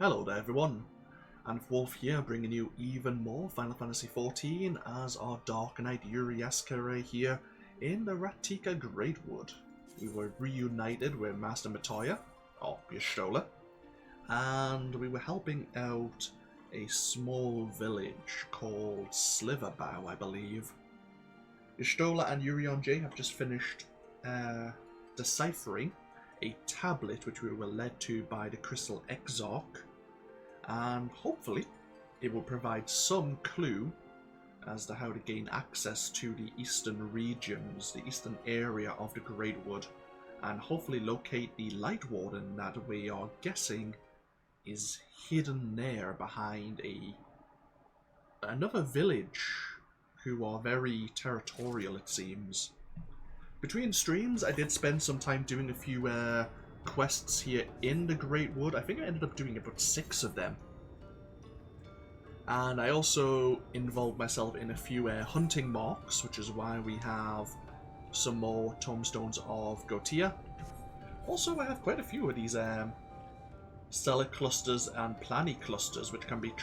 Hello there everyone, AnthWolf here, bringing you even more Final Fantasy XIV as our Dark Knight Yuri Yascaret here in the Ratika Greatwood. We were reunited with Master Matoya, or Y'shtola, and we were helping out a small village called Sliverbow, I believe. Y'shtola and Yuri Yascaret have just finished deciphering a tablet which we were led to by the Crystal Exarch, and hopefully it will provide some clue as to how to gain access to the eastern regions, the eastern area of the Greatwood, and hopefully locate the Light Warden that we are guessing is hidden there behind another village who are very territorial, it seems. Between streams, I did spend some time doing a few quests here in the Greatwood. I think I ended up doing about 6 of them. And I also involved myself in a few hunting marks, which is why we have some more tombstones of Gotia. Also, I have quite a few of these stellar clusters and plani clusters, which can be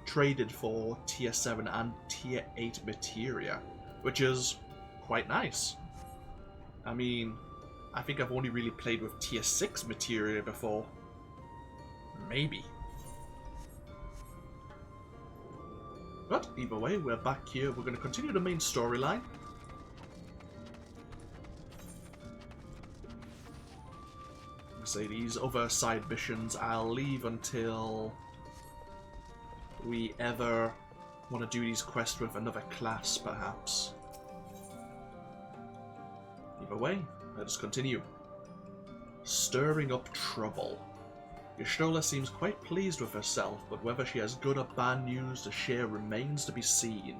traded for tier 7 and tier 8 materia, which is quite nice. I mean, I think I've only really played with tier 6 materia before. Maybe. But either way, we're back here. We're going to continue the main storyline. Say these other side missions I'll leave until we ever want to do these quests with another class, perhaps. Either way, let us continue. Stirring up trouble. Y'shtola seems quite pleased with herself, but whether she has good or bad news to share remains to be seen.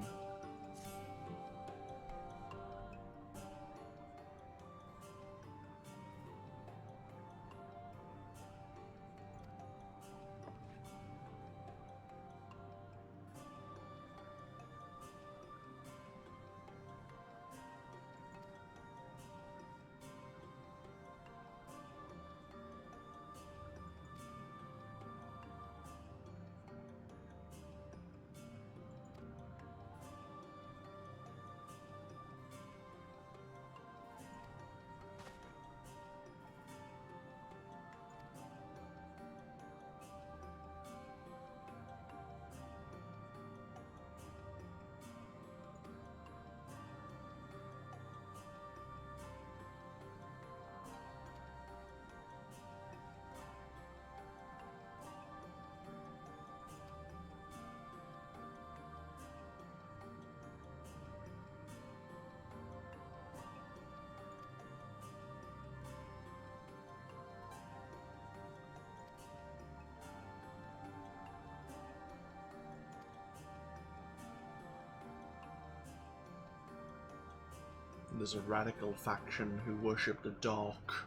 There's a radical faction who worship the dark.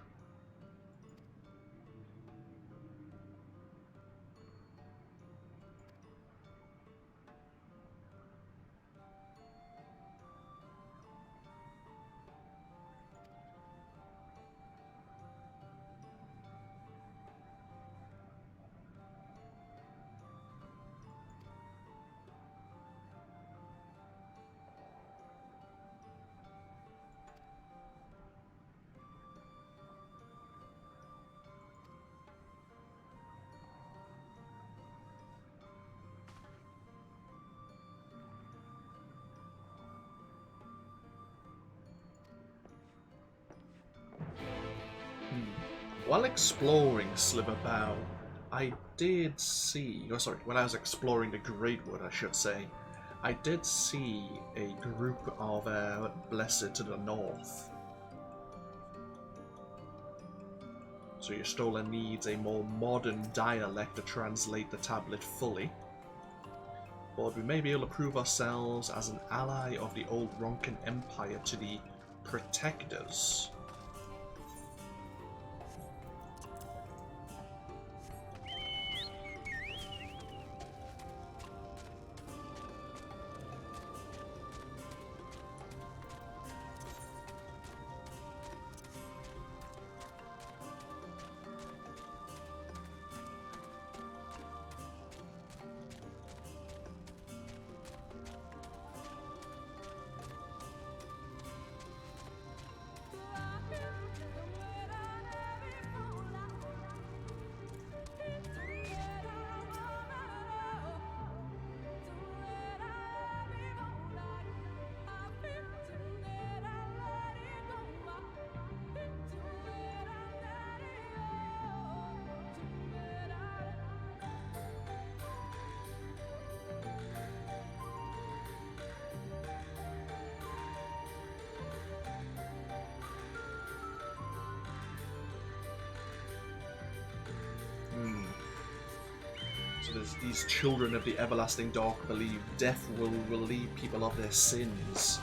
While exploring Sliverbow, I did see, when I was exploring the Greatwood, I should say, I did see a group of Blessed to the north. So Y'shtola needs a more modern dialect to translate the tablet fully. But we may be able to prove ourselves as an ally of the old Ronkan Empire to the Protectors. So these children of the everlasting dark believe death will relieve people of their sins.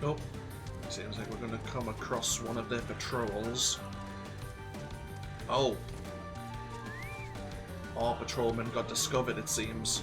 Oh, seems like we're going to come across one of their patrols. Oh. Our patrolman got discovered, it seems.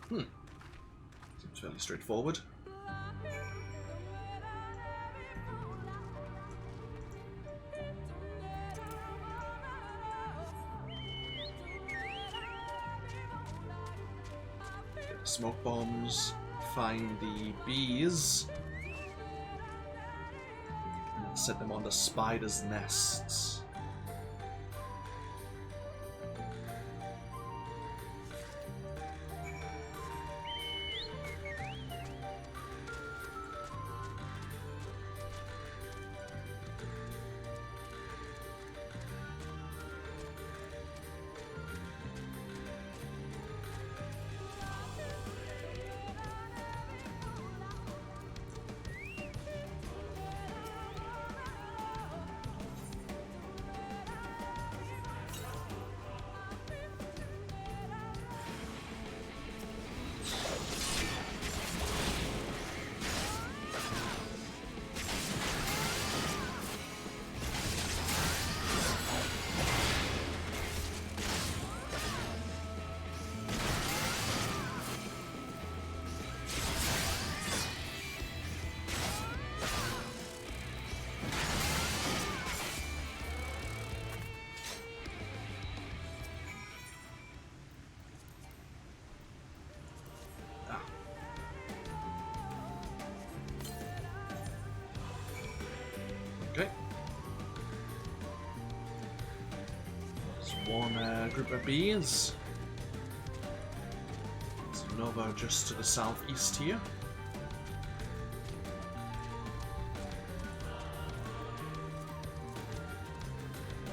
Seems fairly straightforward. Get the smoke bombs, find the bees, and set them on the spiders' nests. one group of bees. There's another just to the southeast here.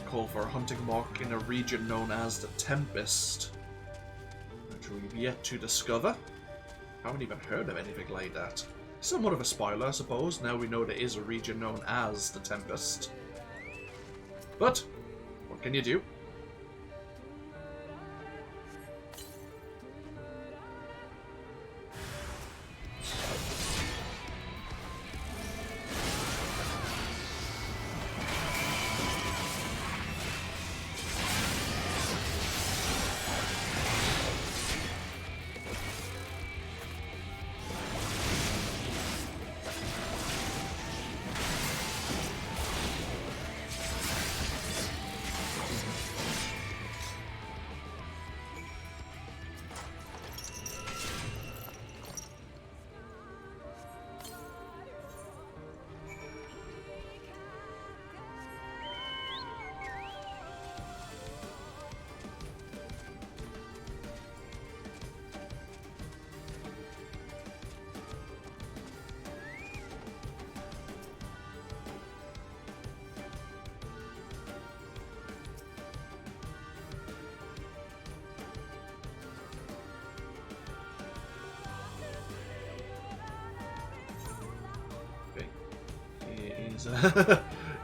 Call for a hunting mark in a region known as the Tempest, which we've yet to discover. Haven't even heard of anything like that. Somewhat of a spoiler, I suppose. Now we know there is a region known as the Tempest. But what can you do?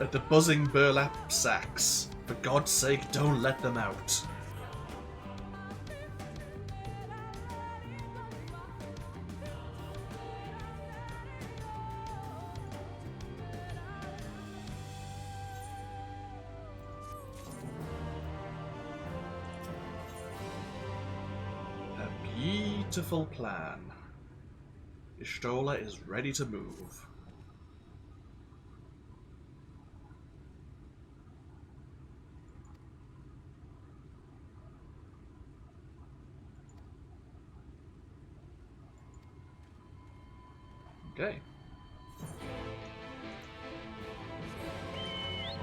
At the buzzing burlap sacks. For God's sake, don't let them out. A beautiful plan. Y'shtola is ready to move. Okay.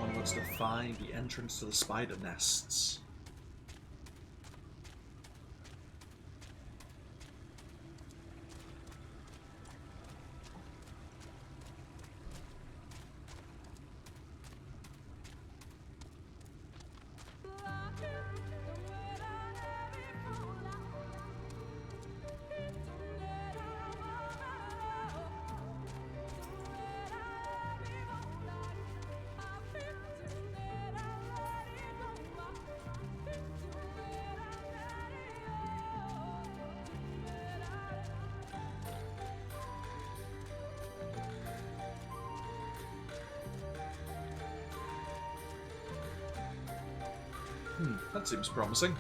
Onwards to find the entrance to the spider nests. That seems promising.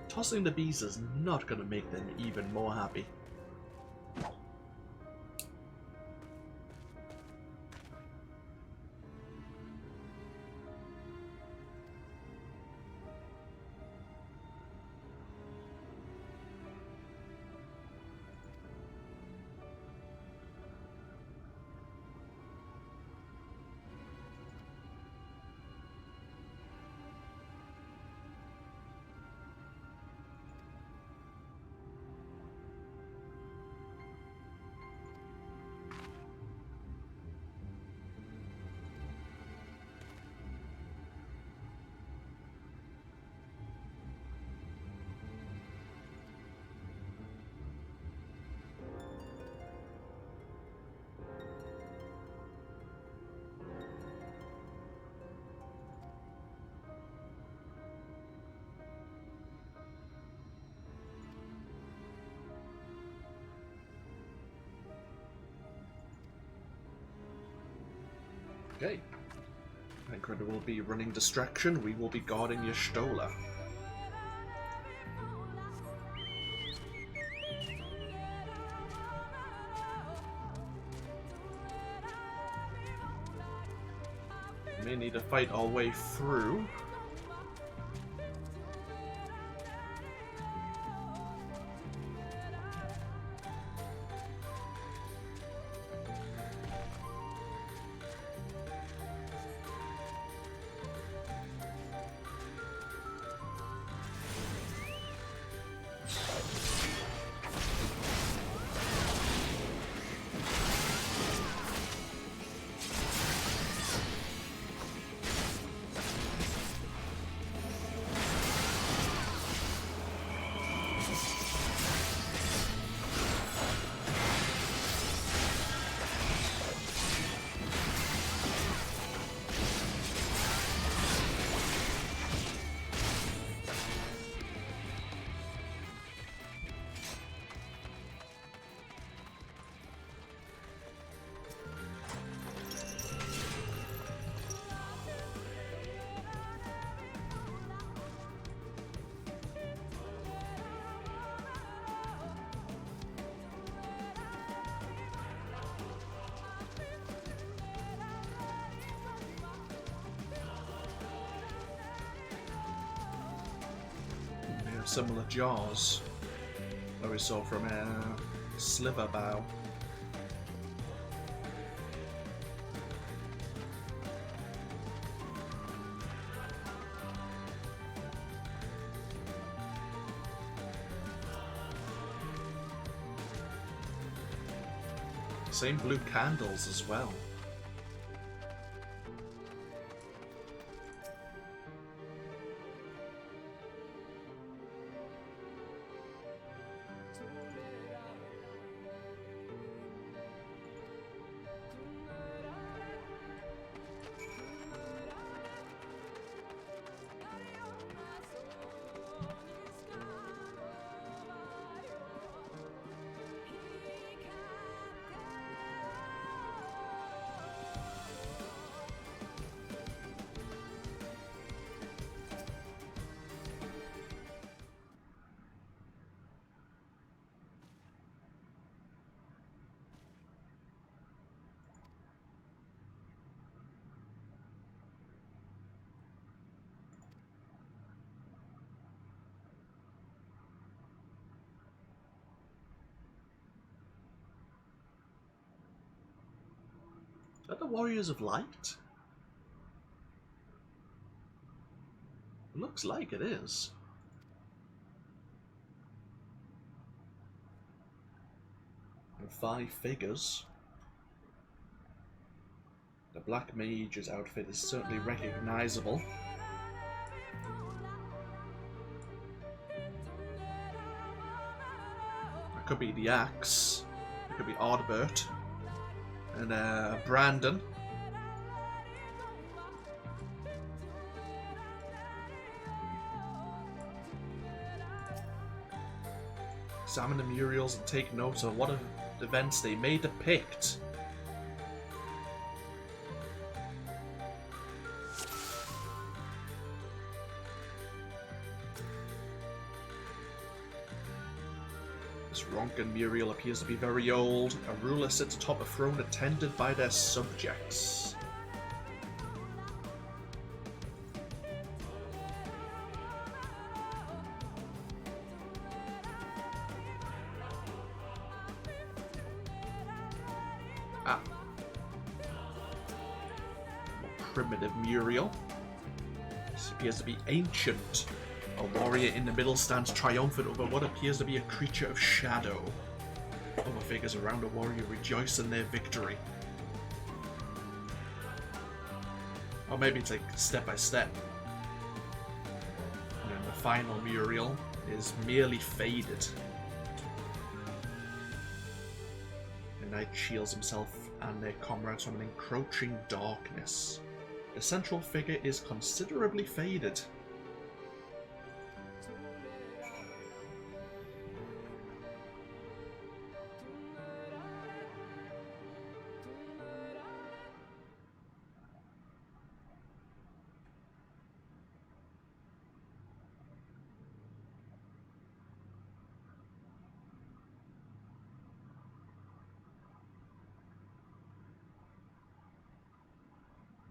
Tossing the bees is not going to make them even more happy. Okay. Incredible will be running distraction. We will be guarding your Stola. May need to fight our way through. Similar jaws that we saw from Sliver Bow. Same blue candles as well. Is that the Warriors of Light? It looks like it is. And 5 figures. The Black Mage's outfit is certainly recognizable. It could be the Axe. It could be Ardbert. And Brandon. Examine the murals and take note of what events they may depict. This Ronkan mural appears to be very old. A ruler sits atop a throne attended by their subjects. Ah. More primitive mural. This appears to be ancient. A warrior in the middle stands triumphant over what appears to be a creature of shadow. Other figures around the warrior rejoice in their victory. Or maybe it's like step by step. And then the final mural is merely faded. The knight shields himself and their comrades from an encroaching darkness. The central figure is considerably faded.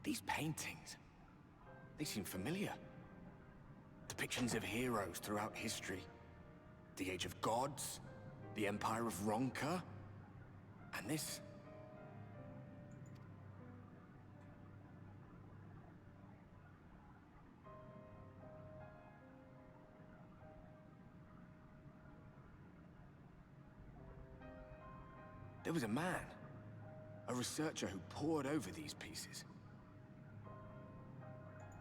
These paintings, they seem familiar. Depictions of heroes throughout history. The Age of Gods, the Empire of Ronka, and this. There was a man, a researcher who pored over these pieces.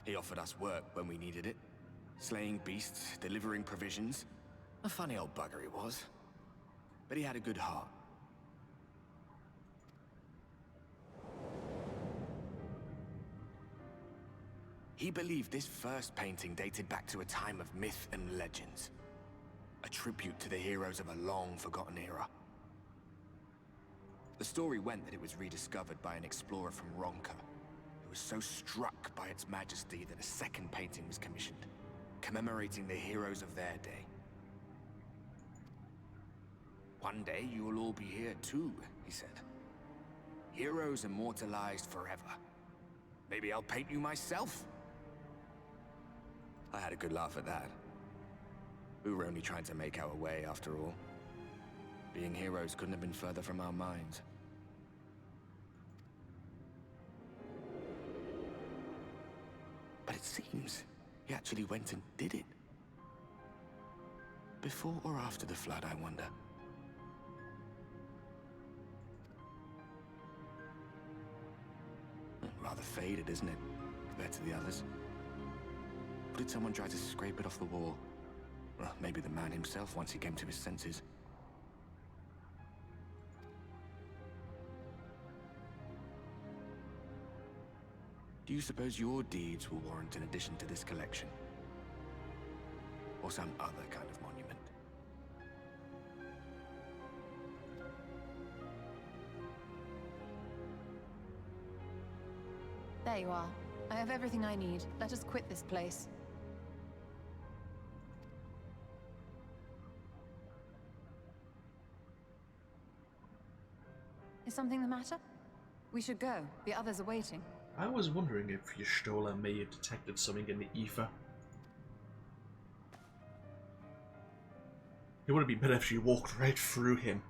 He offered us work when we needed it. Slaying beasts, delivering provisions. A funny old bugger he was. But he had a good heart. He believed this first painting dated back to a time of myth and legends. A tribute to the heroes of a long-forgotten era. The story went that it was rediscovered by an explorer from Ronka, who was so struck by its majesty that a second painting was commissioned, commemorating the heroes of their day. One day you will all be here too, he said. Heroes immortalized forever. Maybe I'll paint you myself? I had a good laugh at that. We were only trying to make our way after all. Being heroes couldn't have been further from our minds. But it seems he actually went and did it. Before or after the flood, I wonder. Rather faded, isn't it, compared to the others? Or did someone try to scrape it off the wall? Well, maybe the man himself once he came to his senses. Do you suppose your deeds will warrant an addition to this collection? Or some other kind of monument? There you are. I have everything I need. Let us quit this place. Is something the matter? We should go. The others are waiting. I was wondering if Y'shtola may have detected something in the ether. It would have been better if she walked right through him.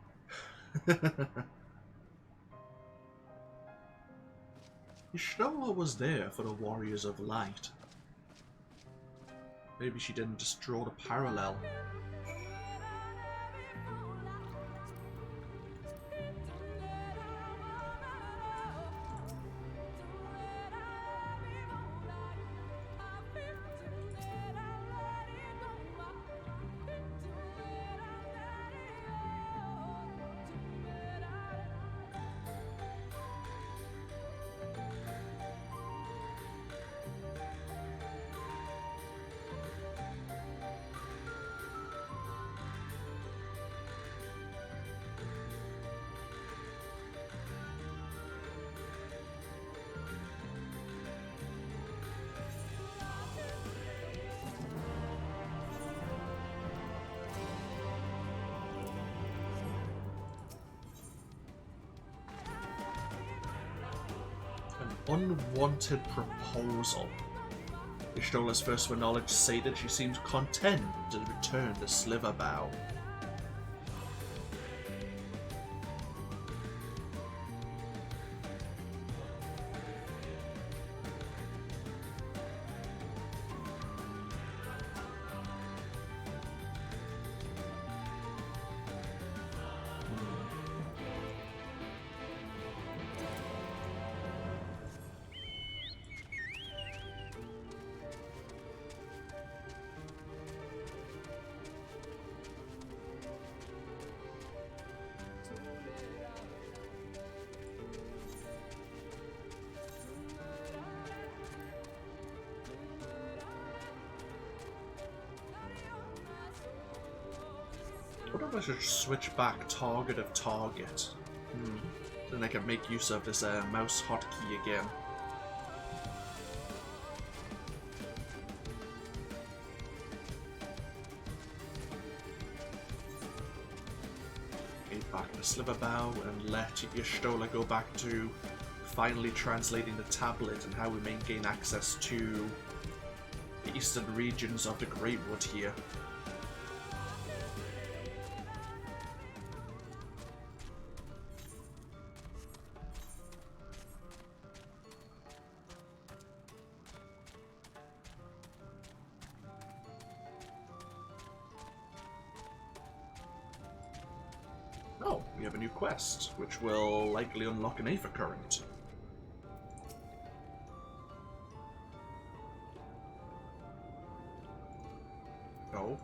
Y'shtola was there for the Warriors of Light. Maybe she didn't just draw the parallel. Unwanted proposal. Y'shtola's first word knowledge say that she seems content to return the sliver bow. What if I should switch back target of target? Then I can make use of this mouse hotkey again. Okay, back to Sliver Bow and let Y'shtola go back to finally translating the tablet and how we may gain access to the eastern regions of the Greatwood here. Oh, we have a new quest, which will likely unlock an Aether Current. Oh.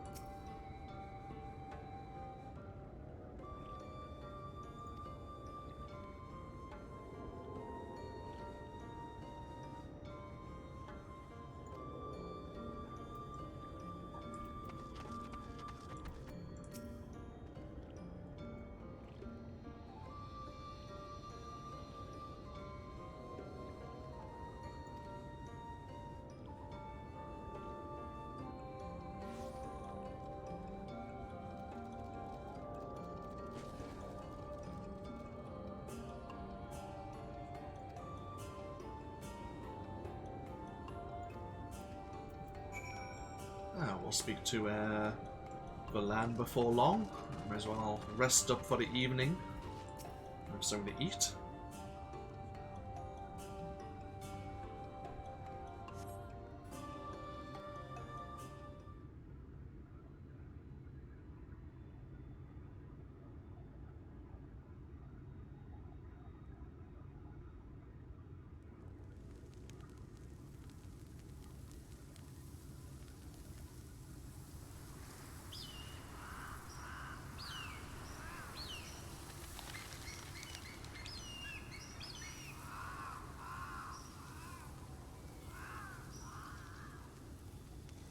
We'll speak to Evane before long. Might as well rest up for the evening. Have something to eat.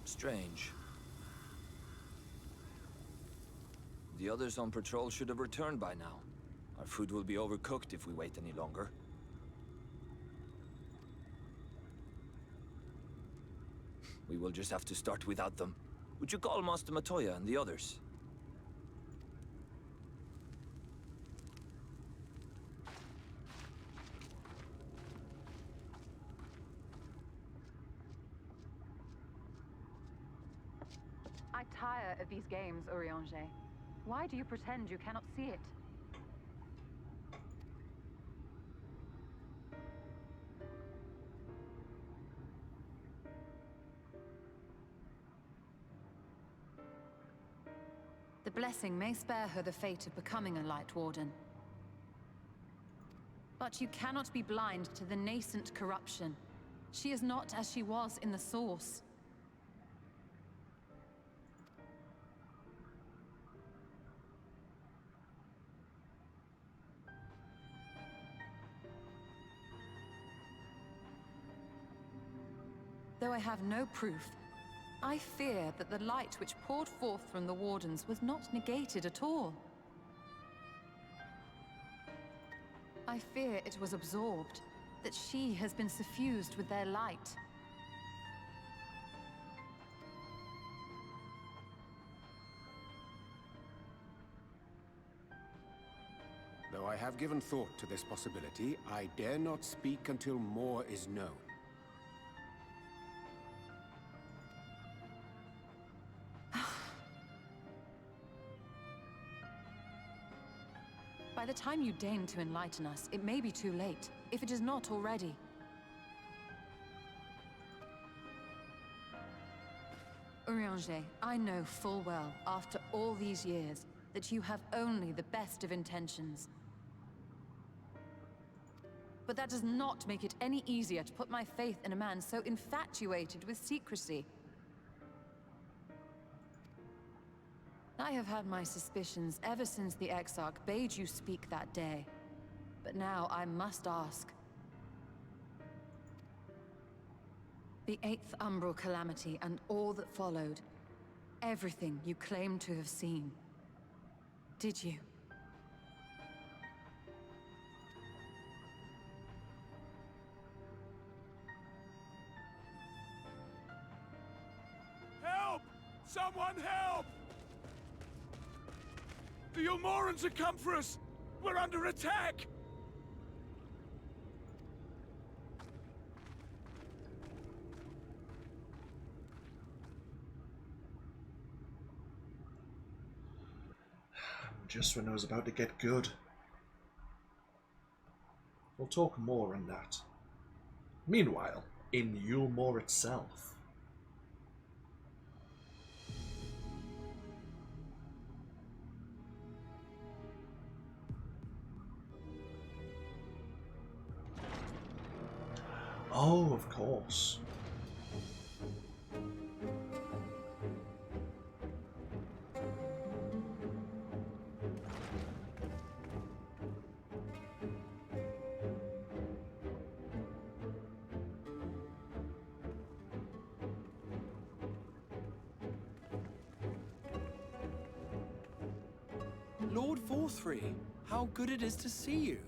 Strange. The others on patrol should have returned by now. Our food will be overcooked if we wait any longer. We will just have to start without them. Would you call Master Matoya and the others? I tire of these games, Eorzea. Why do you pretend you cannot see it? The blessing may spare her the fate of becoming a Light Warden. But you cannot be blind to the nascent corruption. She is not as she was in the Source. Though I have no proof, I fear that the light which poured forth from the Wardens was not negated at all. I fear it was absorbed, that she has been suffused with their light. Though I have given thought to this possibility, I dare not speak until more is known. By the time you deign to enlighten us, it may be too late, if it is not already. Eorzea, I know full well, after all these years, that you have only the best of intentions. But that does not make it any easier to put my faith in a man so infatuated with secrecy. I have had my suspicions ever since the Exarch bade you speak that day. But now I must ask. The 8th Umbral Calamity and all that followed. Everything you claim to have seen. Did you? Help! Someone help! The Ilmorans have come for us! We're under attack! Just when I was about to get good. We'll talk more on that. Meanwhile, in Yulmore itself. Oh, of course. Lord Forthry, how good it is to see you.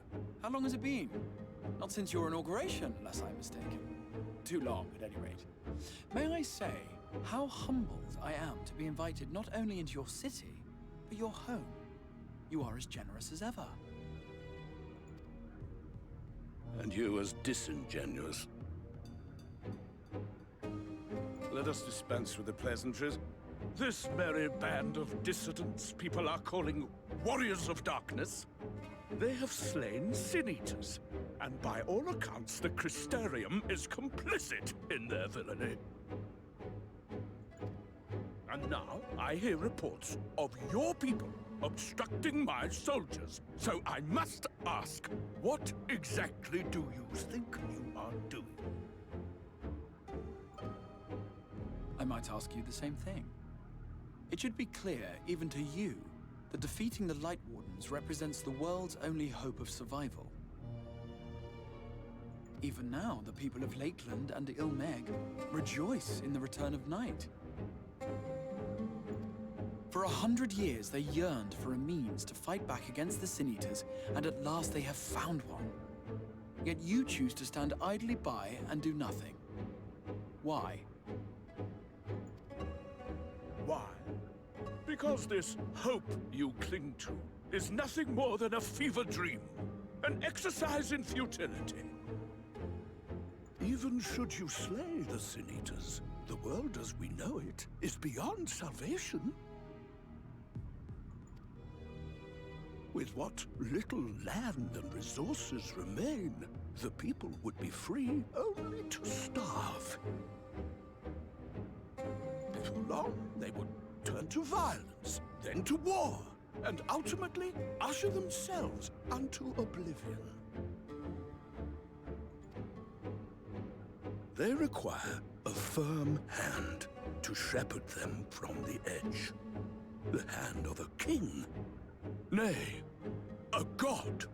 How long has it been? Not since your inauguration, unless I'm mistaken. Too long, at any rate. May I say how humbled I am to be invited not only into your city, but your home. You are as generous as ever. And you as disingenuous. Let us dispense with the pleasantries. This merry band of dissidents people are calling warriors of darkness. They have slain sin-eaters, and by all accounts the Crystarium is complicit in their villainy. And now I hear reports of your people obstructing my soldiers. So I must ask, what exactly do you think you are doing? I might ask you the same thing. It should be clear, even to you, that defeating the Light Wardens represents the world's only hope of survival. Even now, the people of Lakeland and Ilmeg rejoice in the return of night. For 100 years, they yearned for a means to fight back against the Sin-Eaters, and at last they have found one. Yet you choose to stand idly by and do nothing. Why? Why? Because this hope you cling to is nothing more than a fever dream, an exercise in futility. Even should you slay the Sin-Eaters, the world as we know it is beyond salvation. With what little land and resources remain, the people would be free only to starve. Before long, they would turn to violence, then to war, and ultimately usher themselves unto oblivion. They require a firm hand to shepherd them from the edge. The hand of a king. Nay, a god.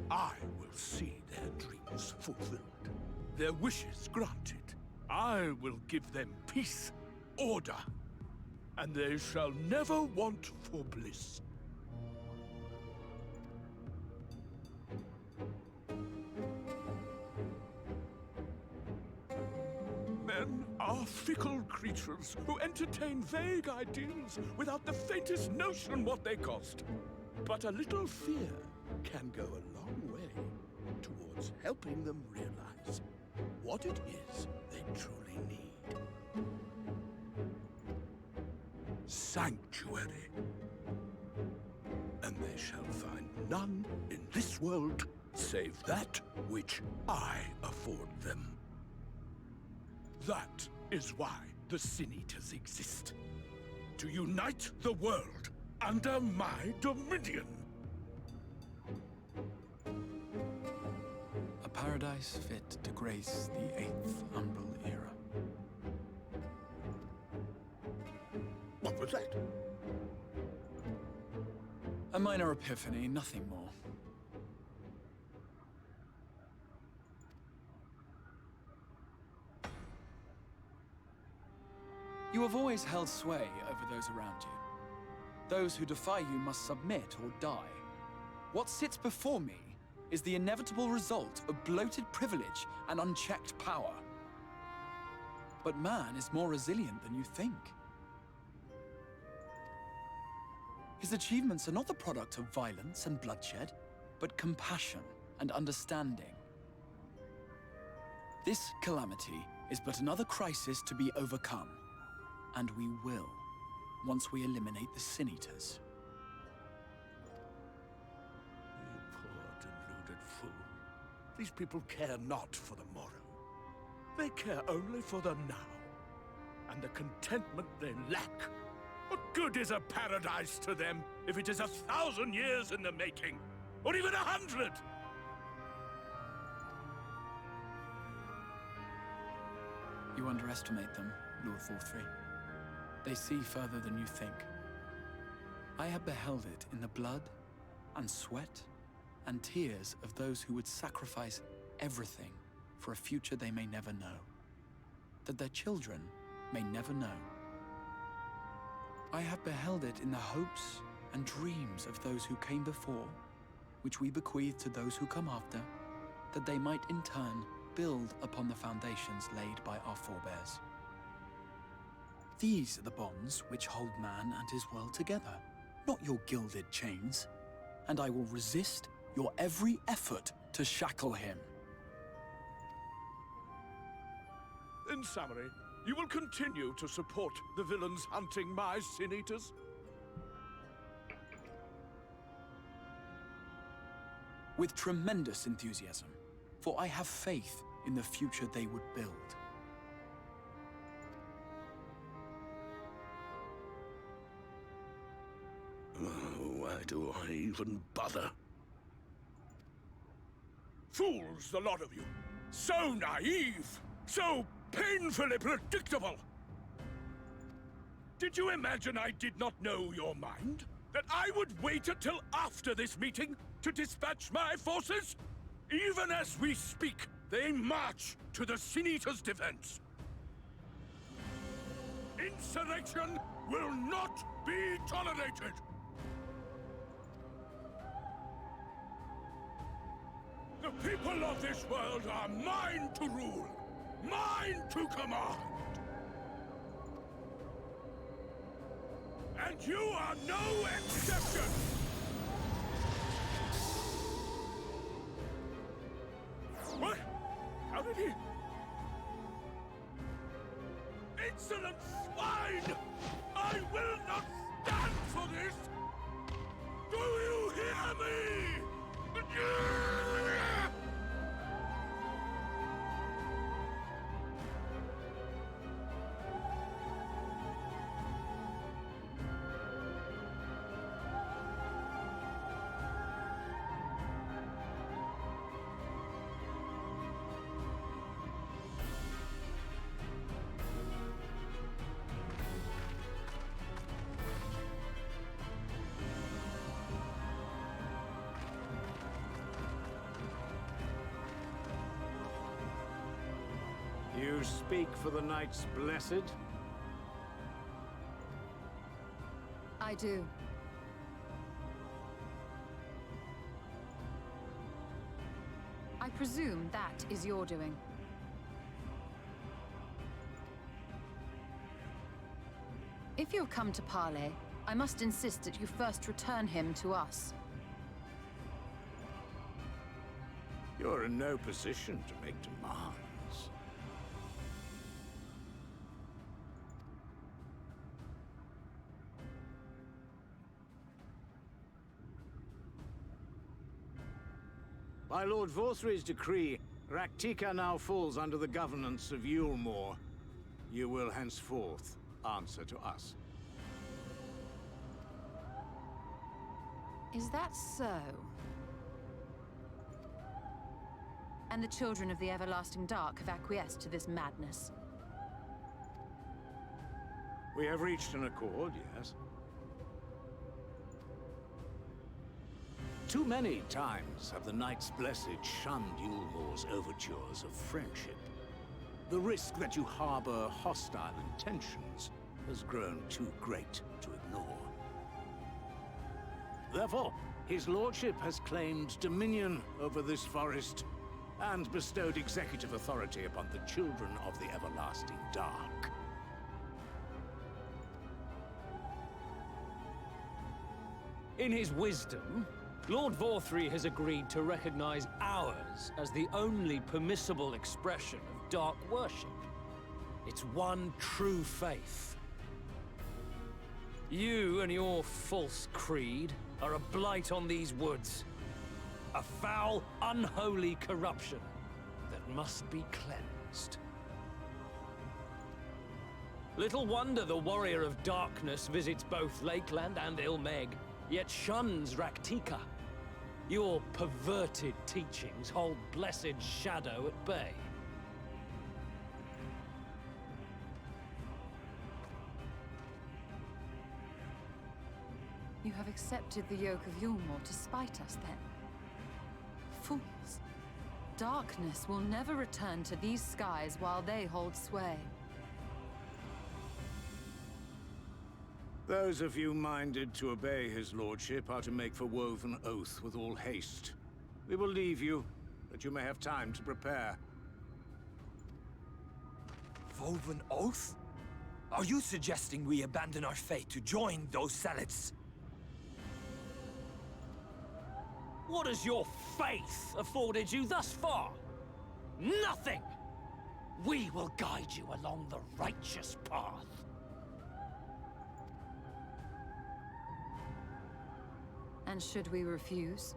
I will see their dreams fulfilled, their wishes granted. I will give them peace, order, and they shall never want for bliss. Men are fickle creatures who entertain vague ideals without the faintest notion what they cost. But a little fear can go a long way towards helping them realize what it is they truly need. Sanctuary. And they shall find none in this world save that which I afford them. That is why the Sin-Eaters exist. To unite the world under my dominion. A paradise fit to grace the 8th Umbral era. What was that? A minor epiphany, nothing more. You have always held sway over those around you. Those who defy you must submit or die. What sits before me is the inevitable result of bloated privilege and unchecked power. But man is more resilient than you think. His achievements are not the product of violence and bloodshed, but compassion and understanding. This calamity is but another crisis to be overcome. And we will. once we eliminate the Sin-Eaters. You poor deluded fool. These people care not for the morrow. They care only for the now, and the contentment they lack. What good is a paradise to them if it is 1,000 years in the making, or even 100? You underestimate them, Lord Vorthri. They see further than you think. I have beheld it in the blood and sweat and tears of those who would sacrifice everything for a future they may never know, that their children may never know. I have beheld it in the hopes and dreams of those who came before, which we bequeath to those who come after, that they might in turn build upon the foundations laid by our forebears. These are the bonds which hold man and his world together, not your gilded chains, and I will resist your every effort to shackle him. In summary, you will continue to support the villains hunting my Sin-Eaters? With tremendous enthusiasm, for I have faith in the future they would build. Why do I even bother? Fools, the lot of you! So naive! So painfully predictable! Did you imagine I did not know your mind? That I would wait until after this meeting to dispatch my forces? Even as we speak, they march to the Sin-Eaters' defense. Insurrection will not be tolerated! The people of this world are mine to rule, mine to command. And you are no exception! What? How did he... Insolent swine! I will not stand for this! Do you hear me? You speak for the Knights Blessed? I do. I presume that is your doing. If you have come to parley, I must insist that you first return him to us. You're in no position to make demands. By Lord Vorthri's decree, Raktika now falls under the governance of Yulmore. You will henceforth answer to us. Is that so? And the children of the Everlasting Dark have acquiesced to this madness? We have reached an accord, yes. Too many times have the Knights Blessed shunned Yulmore's overtures of friendship. The risk that you harbor hostile intentions has grown too great to ignore. Therefore, his lordship has claimed dominion over this forest and bestowed executive authority upon the children of the Everlasting Dark. In his wisdom, Lord Vorthri has agreed to recognize ours as the only permissible expression of dark worship. It's one true faith. You and your false creed are a blight on these woods. A foul, unholy corruption that must be cleansed. Little wonder the Warrior of Darkness visits both Lakeland and Ilmeg, yet shuns Raktika. Your perverted teachings hold blessed Shadow at bay. You have accepted the yoke of Yulmore to spite us, then? Fools. Darkness will never return to these skies while they hold sway. Those of you minded to obey his lordship are to make for Woven Oath with all haste. We will leave you, that you may have time to prepare. Woven Oath? Are you suggesting we abandon our fate to join those zealots? What has your faith afforded you thus far? Nothing! We will guide you along the righteous path. And should we refuse?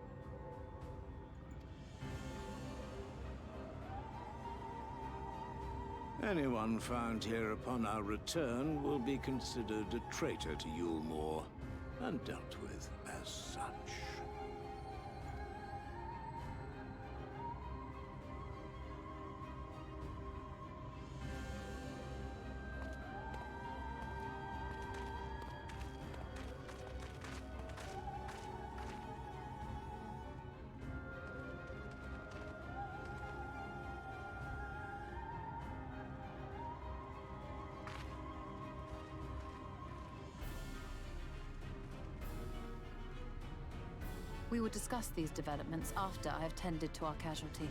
Anyone found here upon our return will be considered a traitor to Yulmore, and dealt with as such. We will discuss these developments after I have tended to our casualty.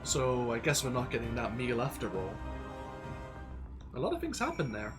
So I guess we're not getting that meal after all. A lot of things happen there.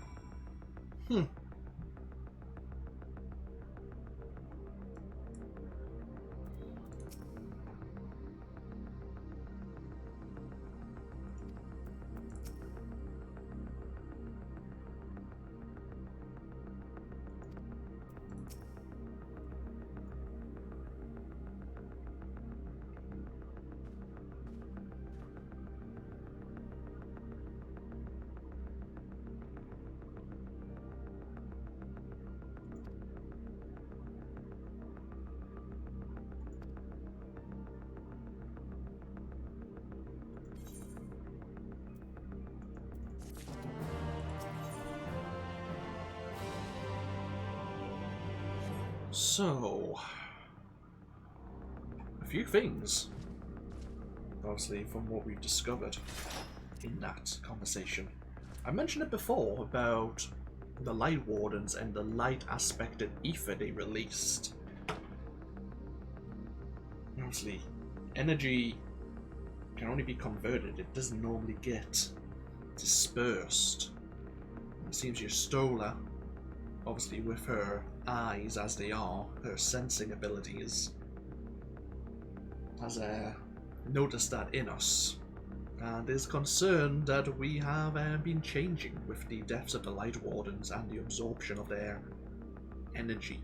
So, a few things, obviously, from what we've discovered in that conversation. I mentioned it before about the Light Wardens and the light aspected ether they released. Obviously, energy can only be converted, it doesn't normally get dispersed. It seems Y'shtola, obviously with her eyes as they are, her sensing abilities, has noticed that in us, and is concerned that we have been changing with the deaths of the Light Wardens and the absorption of their energy.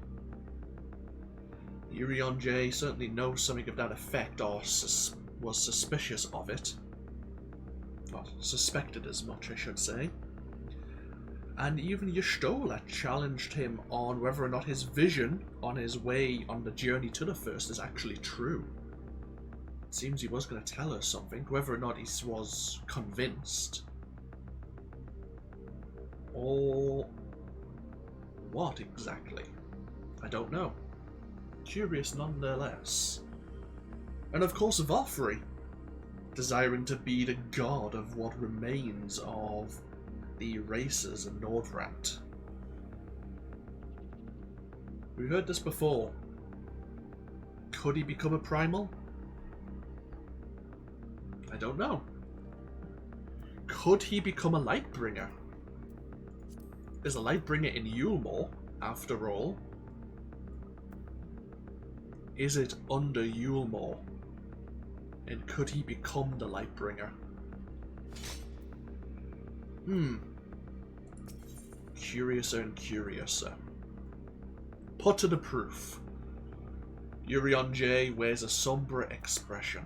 Yuri Yascaret certainly knows something of that effect, or was suspicious of it. Well, suspected as much, I should say. And even Y'shtola challenged him on whether or not his vision on his way on the journey to the First is actually true. It seems he was going to tell her something, whether or not he was convinced. Or what exactly? I don't know. Curious nonetheless. And of course Vothri, desiring to be the god of what remains of the races in Northrend. We've heard this before. Could he become a primal? I don't know. Could he become a Lightbringer? There's a Lightbringer in Yulmore, after all. Is it under Yulmore? And could he become the Lightbringer? Curiouser and curiouser. Put to the proof. Yuri on J wears a sombre expression.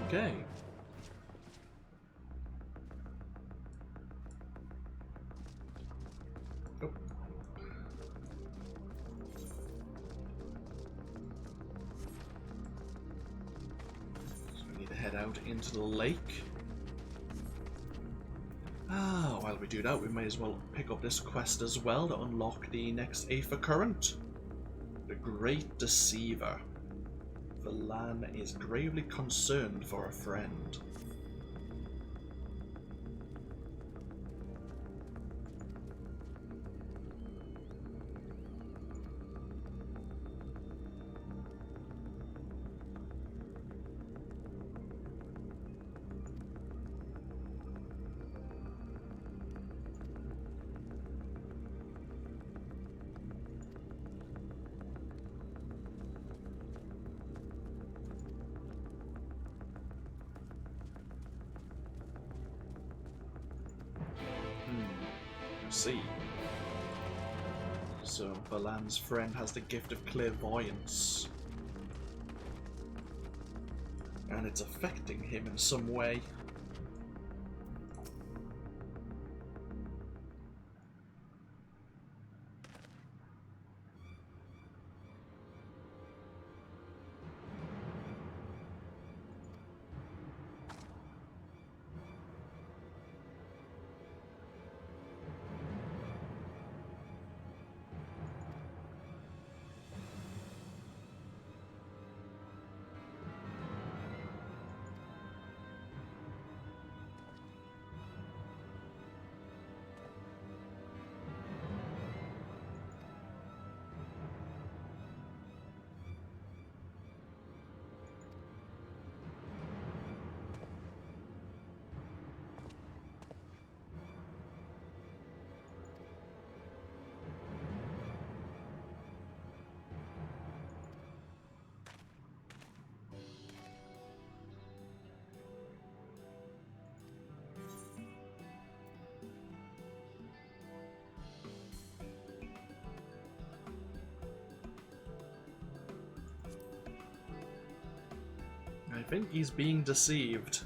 Okay. Oh. So we need to head out into the lake. While we do that, we may as well pick up this quest as well to unlock the next Aether Current. The Great Deceiver. Valan is gravely concerned for a friend. See. So Valan's friend has the gift of clairvoyance. And it's affecting him in some way. I think he's being deceived.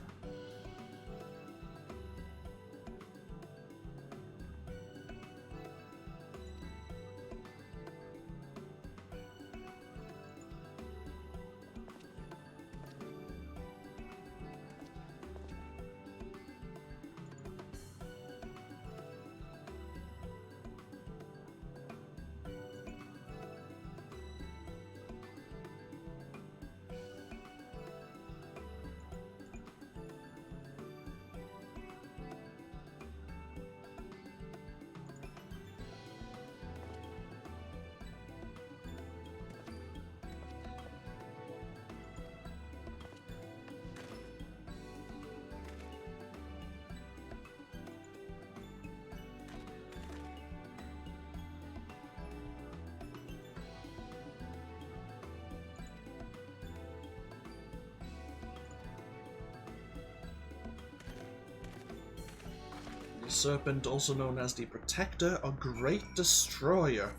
The Serpent, also known as the Protector or Great Destroyer.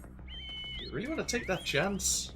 You really want to take that chance?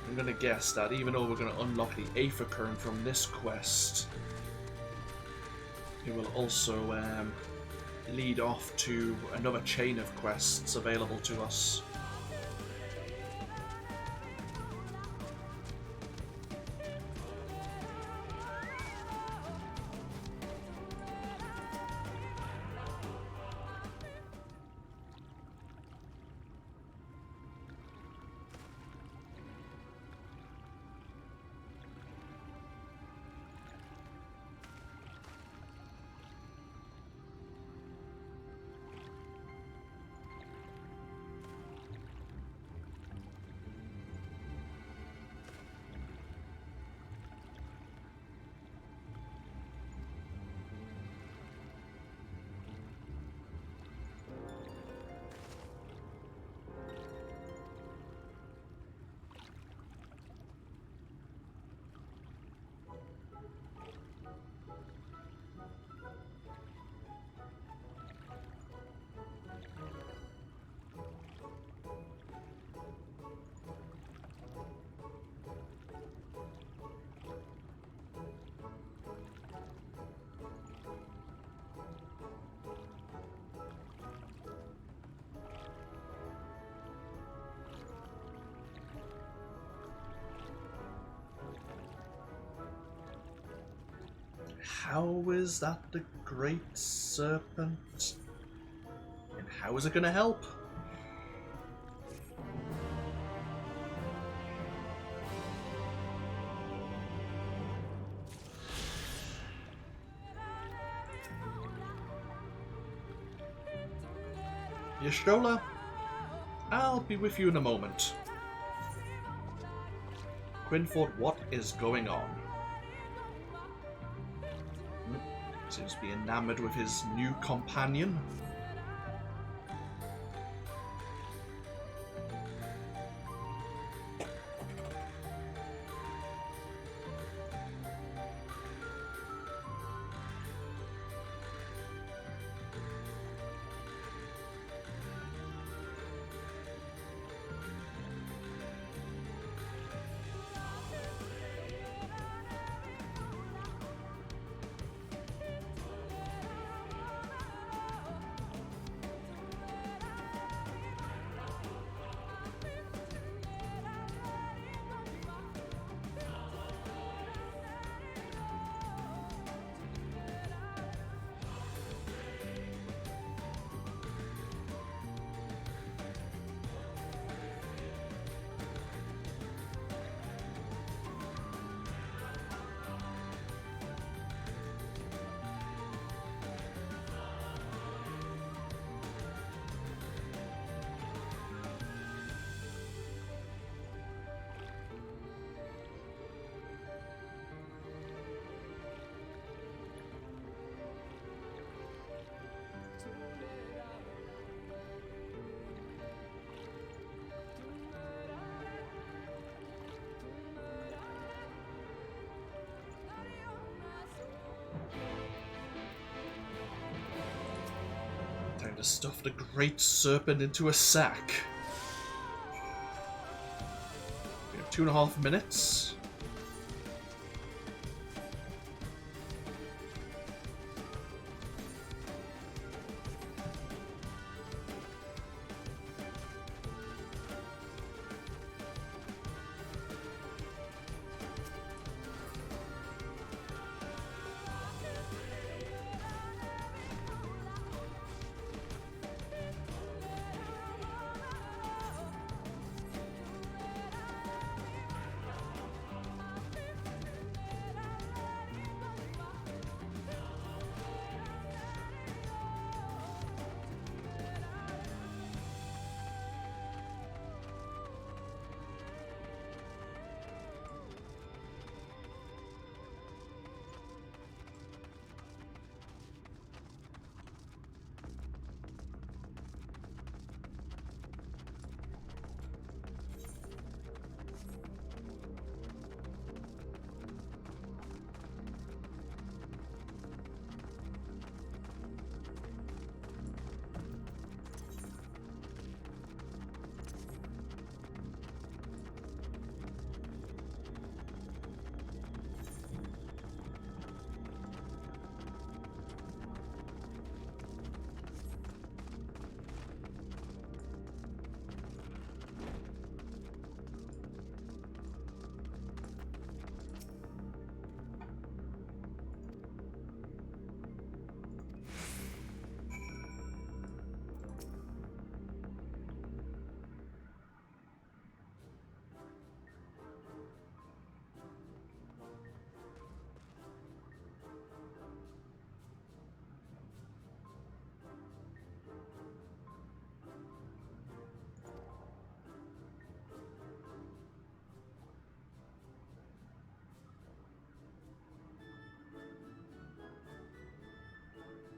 I'm gonna guess that even though we're gonna unlock the Aetherkern from this quest, it will also lead off to another chain of quests available to us. How is that the Great Serpent? And how is it gonna help? Y'shtola, I'll be with you in a moment. Quinford, what is going on? Seems to be enamored with his new companion. Time to stuff the great serpent into a sack. We have 2.5 minutes.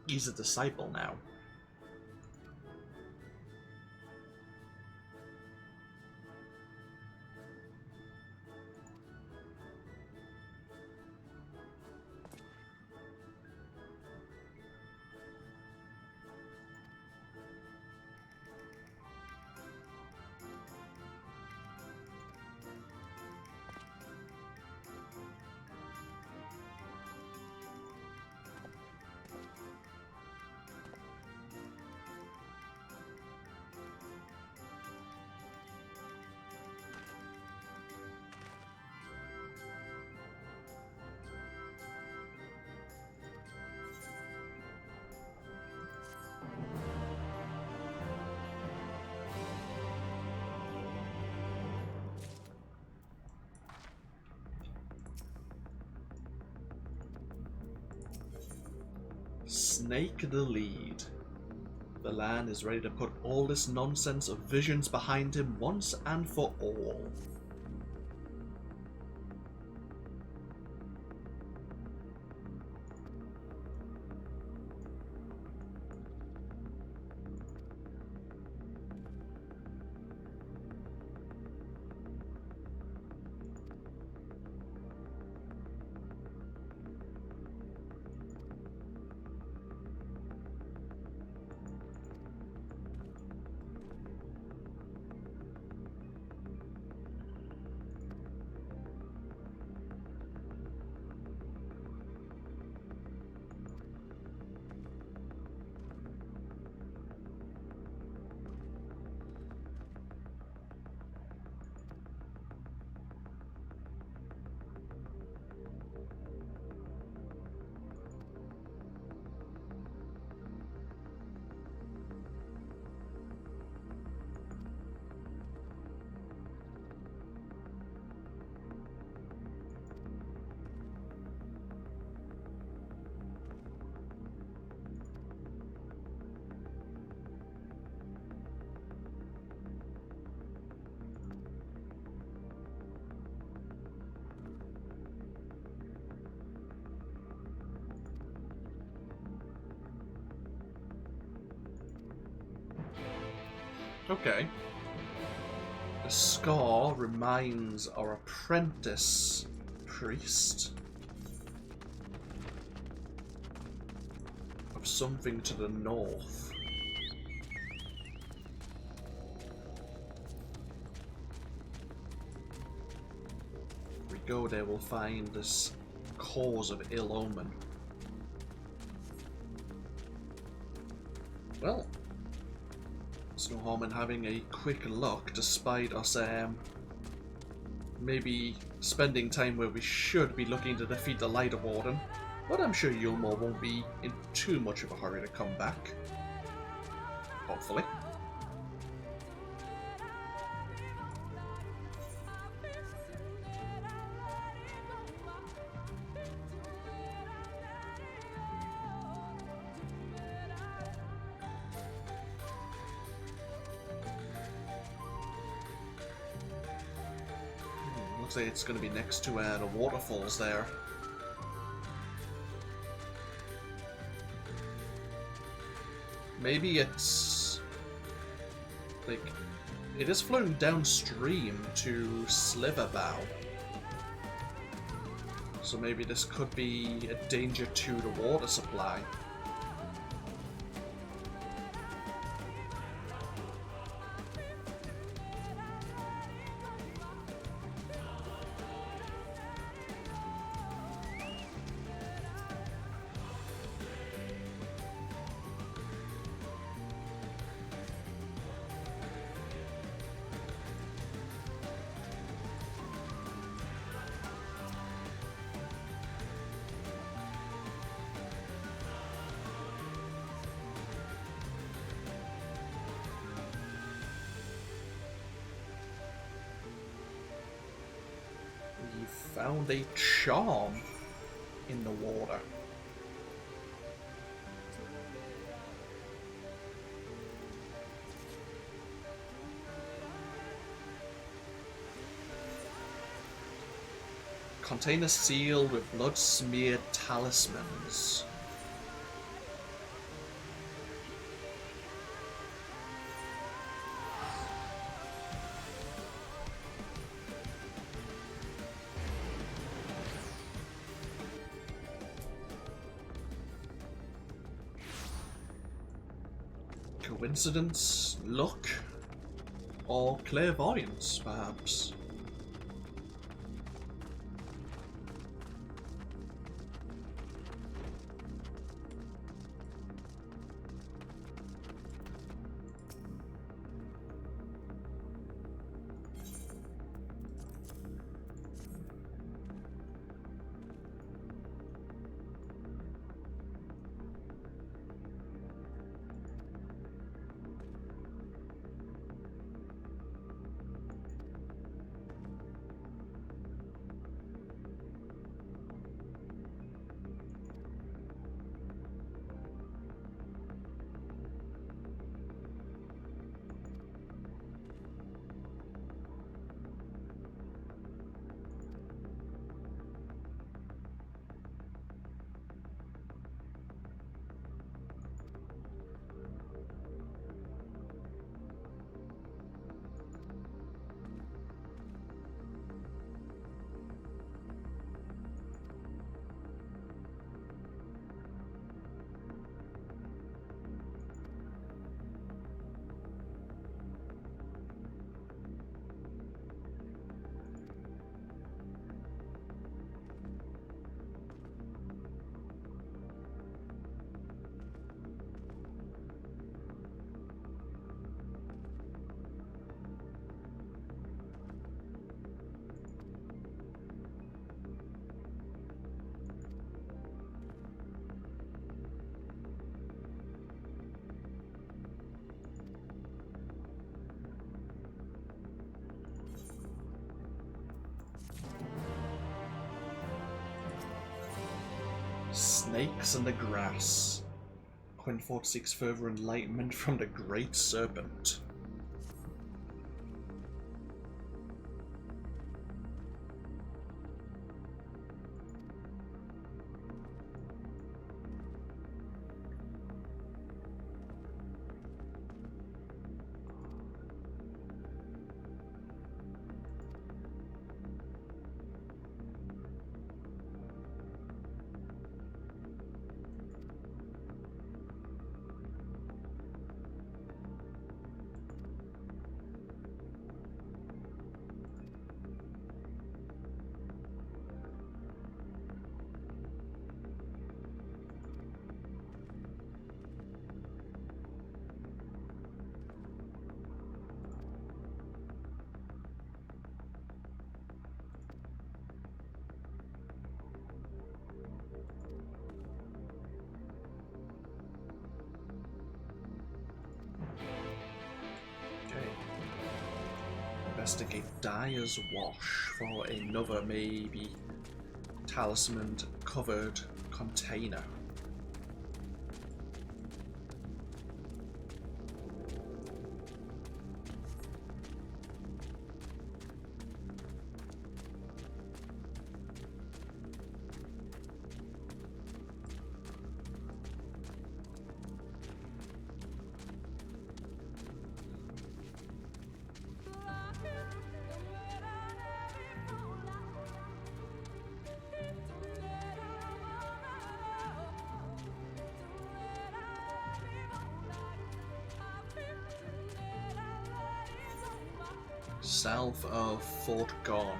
He's a disciple now. Snake the lead. Valan is ready to put all this nonsense of visions behind him once and for all. Okay. The scar reminds our apprentice priest of something to the north. go there, we'll find this cause of ill omen. Well, there's no harm in having a quick look, despite us maybe spending time where we should be looking to defeat the Lighter Warden. But I'm sure Yulmore won't be in too much of a hurry to come back. Hopefully. Looks like it's going to be next to the waterfalls there. Maybe it's like it is flowing downstream to Sliverbow, so maybe this could be a danger to the water supply. Found a charm in the water. Container sealed with blood-smeared talismans. Coincidence, luck, or clairvoyance, perhaps. Snakes in the grass. Quinford seeks further enlightenment from the Great Serpent. investigate Dyer's Wash for another maybe talisman covered container. South of Fort Gone.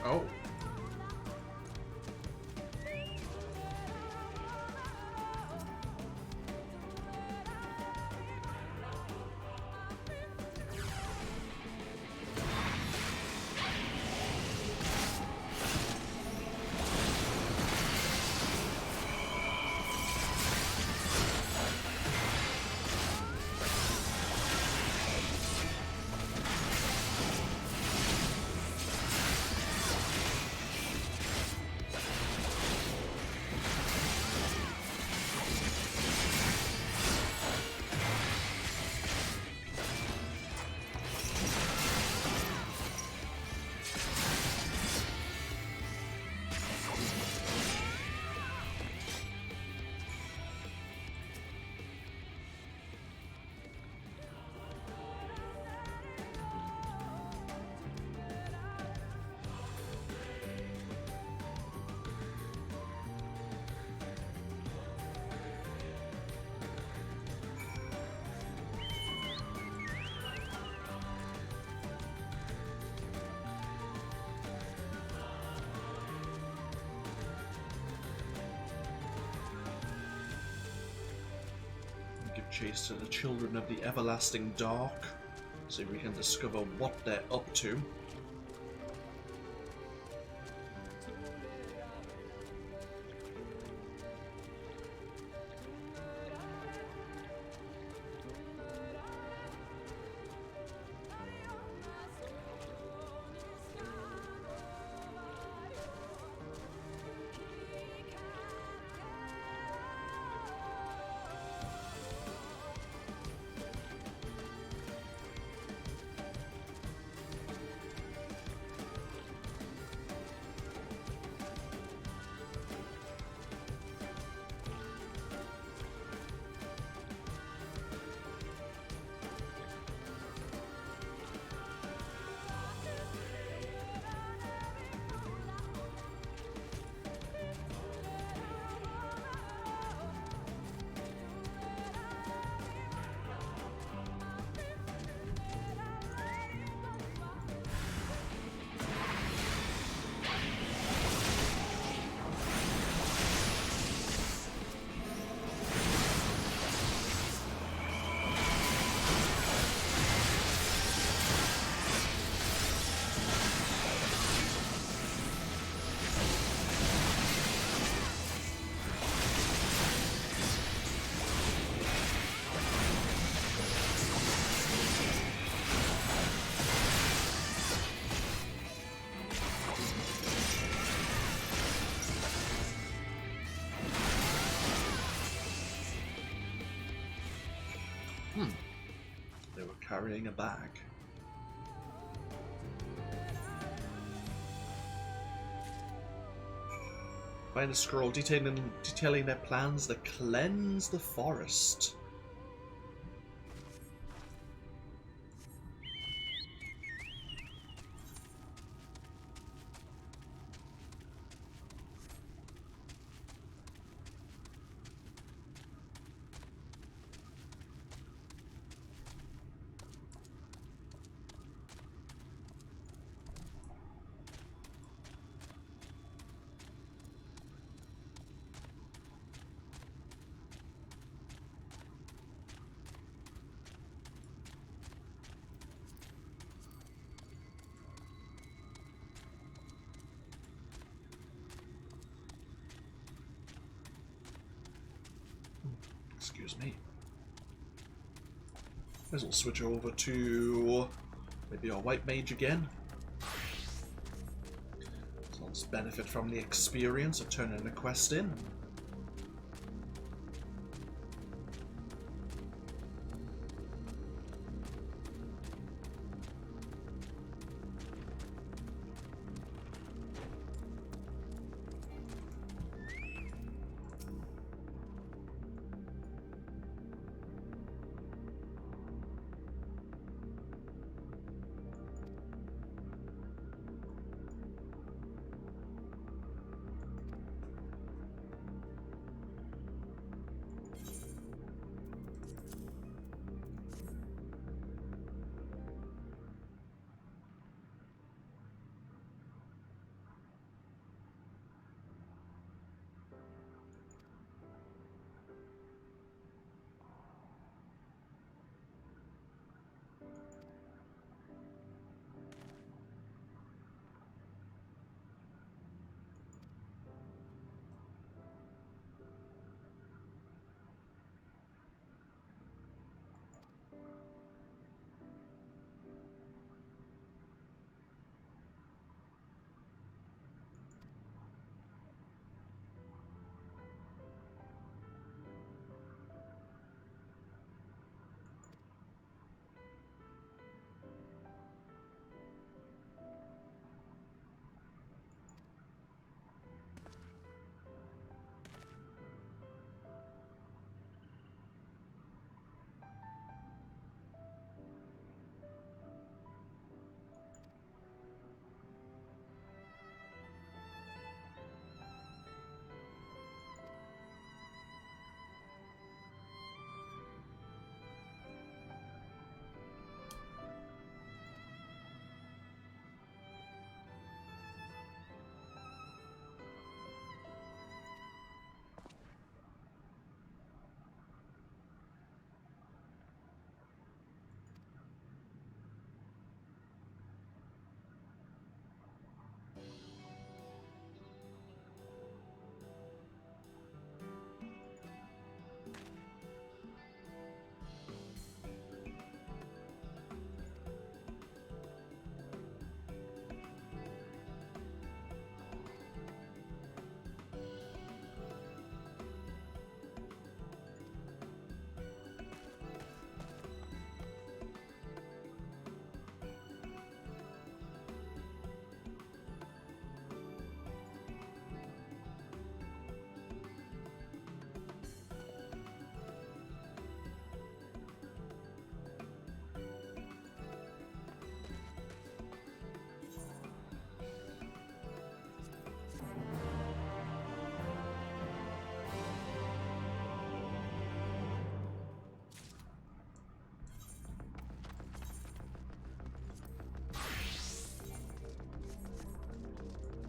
Oh. Give chase to the children of the everlasting dark, so we can discover what they're up to. They were carrying a bag. Find a scroll detailing their plans to cleanse the forest. Excuse me. Might as well switch over to maybe our white mage again. So let's benefit from the experience of turning the quest in.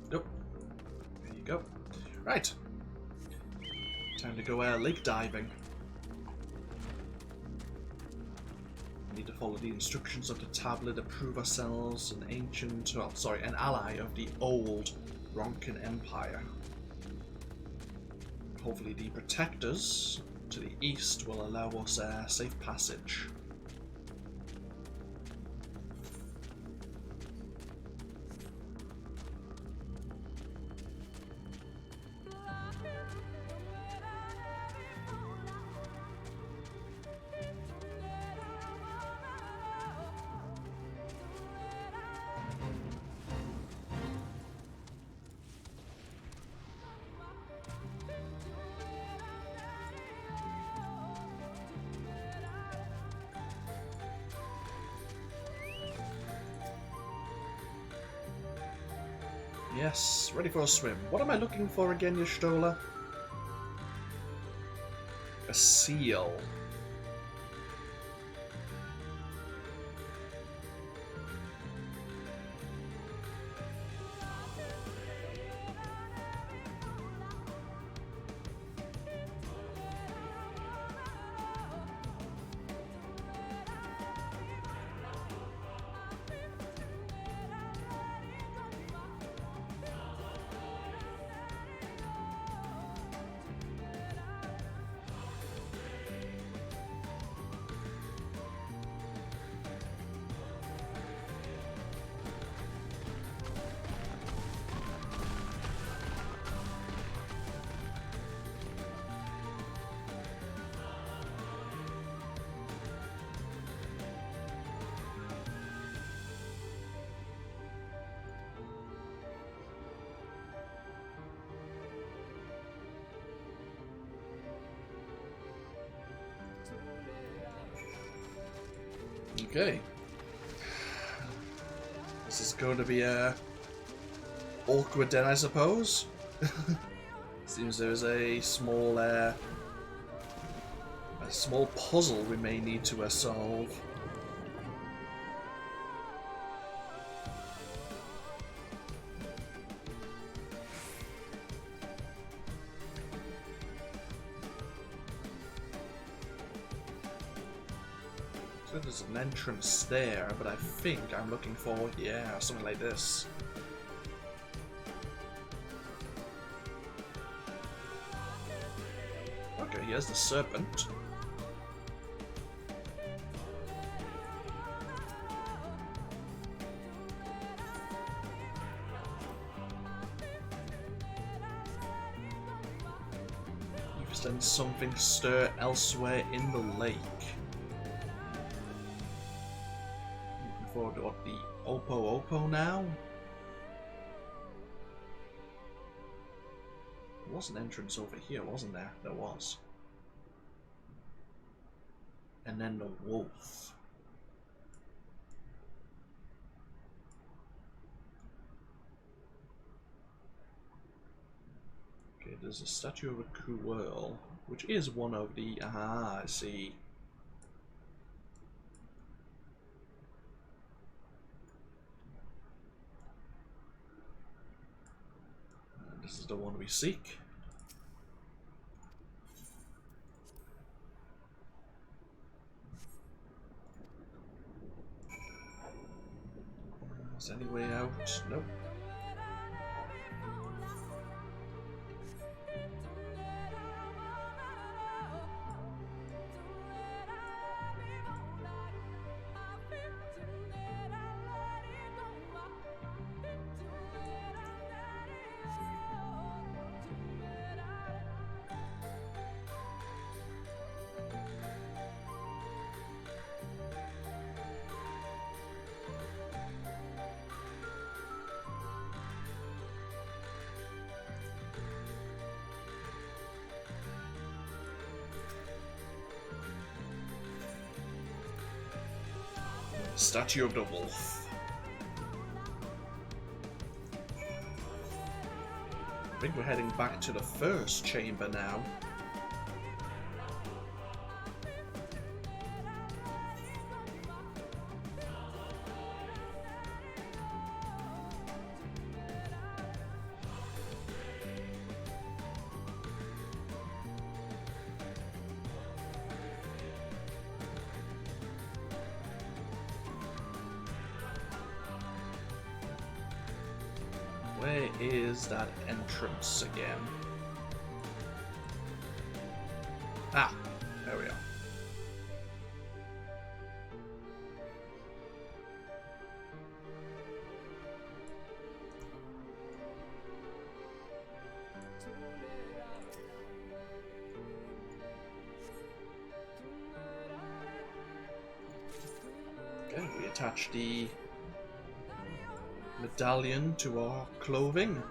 Nope. There you go. Right. Time to go lake diving. We need to follow the instructions of the tablet to prove ourselves an ally of the old Roncan Empire. Hopefully the protectors to the east will allow us safe passage. Yes, ready for a swim. What am I looking for again, Y'shtola? A seal. Okay. This is going to be awkward then, I suppose. Seems there's a small puzzle we may need to solve. So there's an entrance there, but I think I'm looking for, yeah, something like this. Okay, here's the serpent. You've sensed something stir elsewhere in the lake. Looking forward to what the Opo now? There was an entrance over here, wasn't there? There was. And then the wolf. Okay, there's a statue of a Kuerl, which is one of the... Aha, I see. And this is the one we seek. Is there any way out? Nope. Statue of the Wolf. I think we're heading back to the first chamber now. Where is that entrance again? Ah, there we are. Okay, we attach the medallion to our clothing.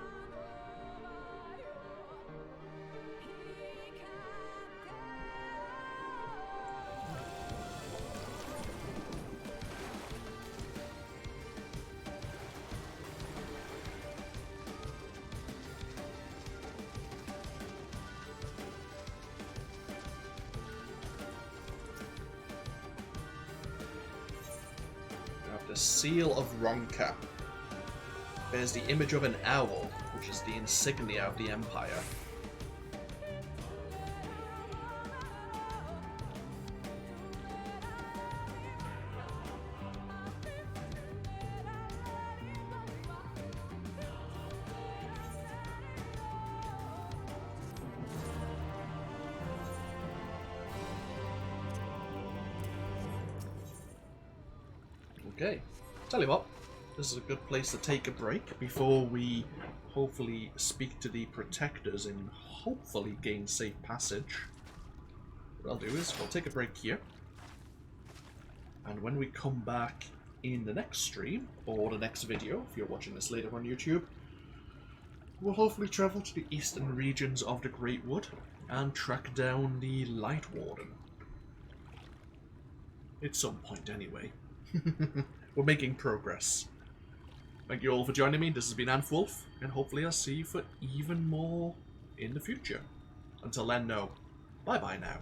We have the Seal of Ronka. Bears the image of an owl, which is the insignia of the Empire. Okay, tell you what. This is a good place to take a break before we hopefully speak to the protectors and hopefully gain safe passage. What I'll do is we'll take a break here, and when we come back in the next stream, or the next video, if you're watching this later on YouTube, we'll hopefully travel to the eastern regions of the Great Wood and track down the Light Warden. At some point anyway. We're making progress. Thank you all for joining me. This has been AnthWolf, and hopefully I'll see you for even more in the future. Until then, no. Bye-bye now.